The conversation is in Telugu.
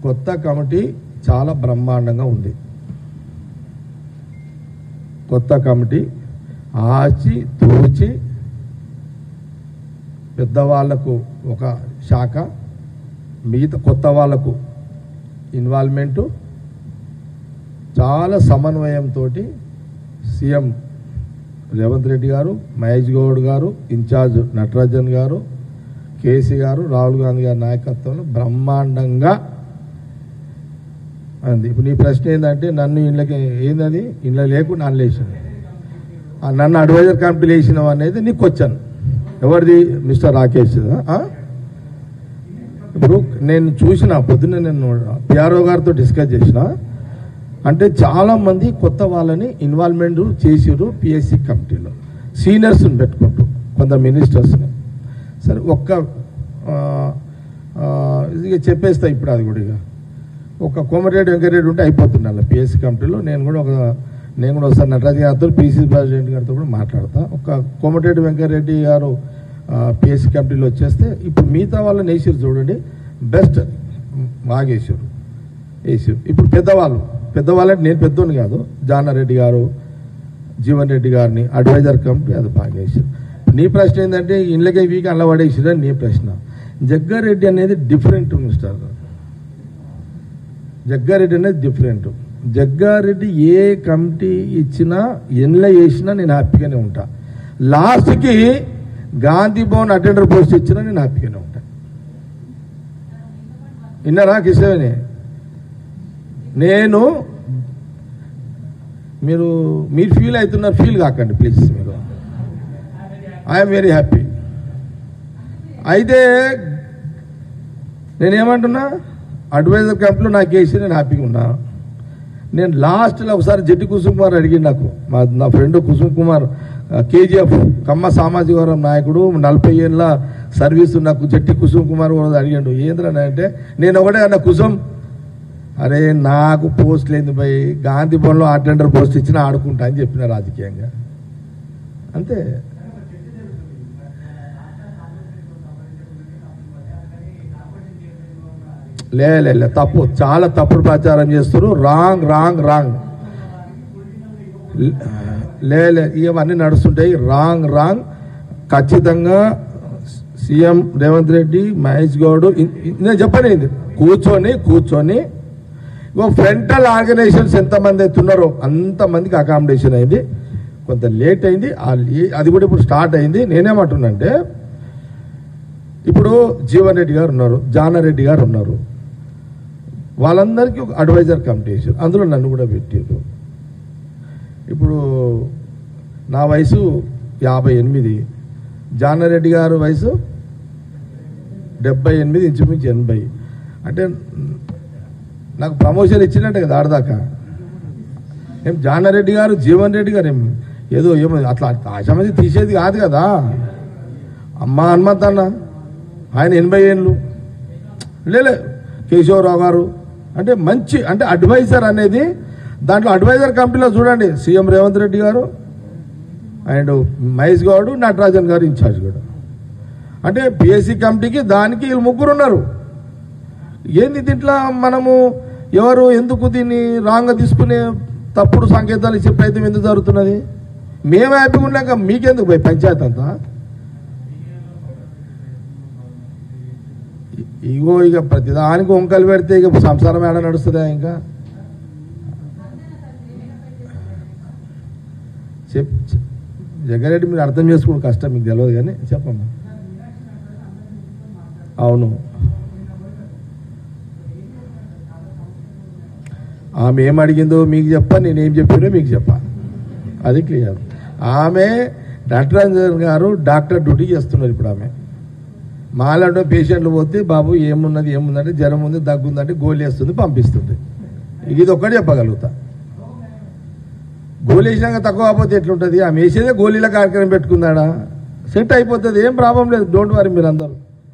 కొత్త కమిటీ చాలా బ్రహ్మాండంగా ఉంది. కొత్త కమిటీ ఆచి తూచి పెద్దవాళ్లకు ఒక శాఖ, మిగతా కొత్త వాళ్లకు ఇన్వాల్వ్మెంటు, చాలా సమన్వయంతో సీఎం రేవంత్ రెడ్డి గారు, మహేష్ గౌడ్ గారు, ఇన్ఛార్జ్ నటరాజన్ గారు, కేసీ గారు, రాహుల్ గాంధీ గారి నాయకత్వంలో బ్రహ్మాండంగా అంది. ఇప్పుడు నీ ప్రశ్న ఏంటంటే నన్ను ఇళ్ళకి ఏందని ఇళ్ళ లేకుండా నన్ను లేచాను, నన్ను అడ్వైజర్ కమిటీలు వేసినావు అనేది నీకు వచ్చాను. ఎవరిది? మిస్టర్ రాకేష్. ఇప్పుడు నేను చూసిన పొద్దున్నే నేను పిఆర్ఓ గారితో డిస్కస్ చేసిన, అంటే చాలామంది కొత్త వాళ్ళని ఇన్వాల్వ్మెంట్ చేసారు పిఎస్సి కమిటీలో, సీనియర్స్ని పెట్టుకుంటూ కొంత మినిస్టర్స్ని. సరే ఒక్క ఇక చెప్పేస్తా ఇప్పుడు అది కూడా. ఇక ఒక కోమటిరెడ్డి వెంకటరెడ్డి ఉంటే అయిపోతుంది అలా పిఎస్సి కమిటీలో. నేను కూడా ఒకసారి నటరాజు గారితో పిసిసి ప్రెసిడెంట్ గారితో కూడా మాట్లాడతా. ఒక కోమటిరెడ్డి వెంకటరెడ్డి గారు పిఎస్సి కమిటీలో వచ్చేస్తే ఇప్పుడు మిగతా వాళ్ళని వేసారు చూడండి, బెస్ట్ బాగా వేసారు. ఇప్పుడు పెద్దవాళ్ళంటే నేను పెద్దోని కాదు, జానారెడ్డి గారు, జీవన్ రెడ్డి గారిని అడ్వైజర్ కమిటీ అది బాగా వేసారు. నీ ప్రశ్న ఏంటంటే ఇళ్ళకే వీక్ అలా పడేసారని నీ ప్రశ్న. జగ్గారెడ్డి అనేది డిఫరెంట్ మిస్టర్. జగ్గారెడ్డి అనేది డిఫరెంట్. జగ్గారెడ్డి ఏ కమిటీ ఇచ్చినా ఎన్లో వేసినా నేను హ్యాపీగానే ఉంటా. లాస్ట్కి గాంధీ భవన్ అటెండర్ పోస్ట్ ఇచ్చినా నేను హ్యాపీగానే ఉంటా. విన్నారా కిషోని? నేను మీరు ఫీల్ అవుతున్నారు, ఫీల్ కాకండి ప్లీజ్. మీరు ఐఎమ్ వెరీ హ్యాపీ. అయితే నేనేమంటున్నా, అడ్వైజర్ కమిటీలో నాకు వేసి నేను హ్యాపీగా ఉన్నా. నేను లాస్ట్లో ఒకసారి జట్టి కుసుమ్ కుమార్ అడిగింది నాకు, నా ఫ్రెండ్ కుసుమ్ కుమార్, కేజీఎఫ్ కమ్మ సామాజిక వర్గం నాయకుడు, 40 ఏళ్ళ సర్వీసు నాకు జట్టి కుసుమ్ కుమార్ కూడా అడిగాడు. ఏంద్రని అంటే నేను ఒకటే అన్న, కుసుమ్ అరే నాకు పోస్ట్ లేదు పోయి గాంధీ భవన్లో అటెండర్ పోస్ట్ ఇచ్చినా ఆడుకుంటా అని చెప్పిన రాజకీయంగా, అంతే. లే తప్పు, చాలా తప్పుడు ప్రచారం చేస్తారు. రాంగ్ ఇవన్నీ నడుస్తుంటాయి. రాంగ్ ఖచ్చితంగా సీఎం రేవంత్ రెడ్డి, మహేష్ గౌడ్, నేను చెప్పలేదు, కూర్చొని ఫ్రంటల్ ఆర్గనైజేషన్స్ ఎంతమంది అవుతున్నారో అంతమందికి అకామిడేషన్ అయింది. కొంత లేట్ అయింది, అది కూడా ఇప్పుడు స్టార్ట్ అయింది. నేనేమంటున్నానంటే ఇప్పుడు జీవన్ రెడ్డి గారు ఉన్నారు, జానారెడ్డి గారు ఉన్నారు, వాళ్ళందరికీ ఒక అడ్వైజర్ కమిటీ వేసారు, అందులో నన్ను కూడా పెట్టారు. ఇప్పుడు నా వయసు 58, జానారెడ్డి గారు వయసు 78, ఇంచుమించు 80. అంటే నాకు ప్రమోషన్ ఇచ్చినట్టే కదా ఆడదాకా. ఏం జానారెడ్డి గారు, జీవన్ రెడ్డి గారు ఏదో అట్లా ఆశామది తీసేది కాదు కదా. అమ్మ హనుమంత్ అన్న ఆయన 80 ఏళ్ళు, లేలే కేశవరావు గారు అంటే మంచి, అంటే అడ్వైజర్ అనేది దాంట్లో అడ్వైజర్ కమిటీలో చూడండి, సీఎం రేవంత్ రెడ్డి గారు అండ్ మహేష్ గౌడ్, నటరాజన్ గారు ఇన్ఛార్జ్ కూడా. అంటే పిఎస్సి కమిటీకి దానికి వీళ్ళు ముగ్గురు ఉన్నారు. ఏంది దీంట్లో మనము ఎవరు ఎందుకు దీన్ని రాంగ్గా తీసుకునే తప్పుడు సంకేతాలు ఇచ్చే ప్రయత్నం ఎందుకు జరుగుతున్నది? మేము హ్యాపీగా ఉన్నాక మీకెందుకు పోయి పంచాయతీ అంతా? ఇక ప్రతిదానికి వంకలు పెడితే ఇక సంసారం ఏడ నడుస్తుందా? ఇంకా జగ్గారెడ్డి మీరు అర్థం చేసుకోవడం కష్టం, మీకు తెలియదు కానీ చెప్పమ్మా. అవును, ఆమె ఏం అడిగిందో మీకు చెప్పా, నేనేం చెప్పానో మీకు చెప్పా, అది క్లియర్. ఆమె నటరాజన్ గారు డాక్టర్ డ్యూటీ చేస్తున్నారు ఇప్పుడు. ఆమె మాలాంటి పేషెంట్లు పోతే బాబు ఏముందంటే జ్వరం ఉంది, దగ్గు ఉందంటే గోళీ వేస్తుంది, పంపిస్తుంది. ఇది ఒక్కటే చెప్పగలుగుతా. గోళీ వేసినాక తక్కువ కాకపోతే ఎట్లుంటుంది? ఆమె వేసేదే గోళీల కార్యక్రమం పెట్టుకుందాడా, సెట్ అయిపోతుంది, ఏం ప్రాబ్లం లేదు. డోంట్ వరీ మీరందరూ.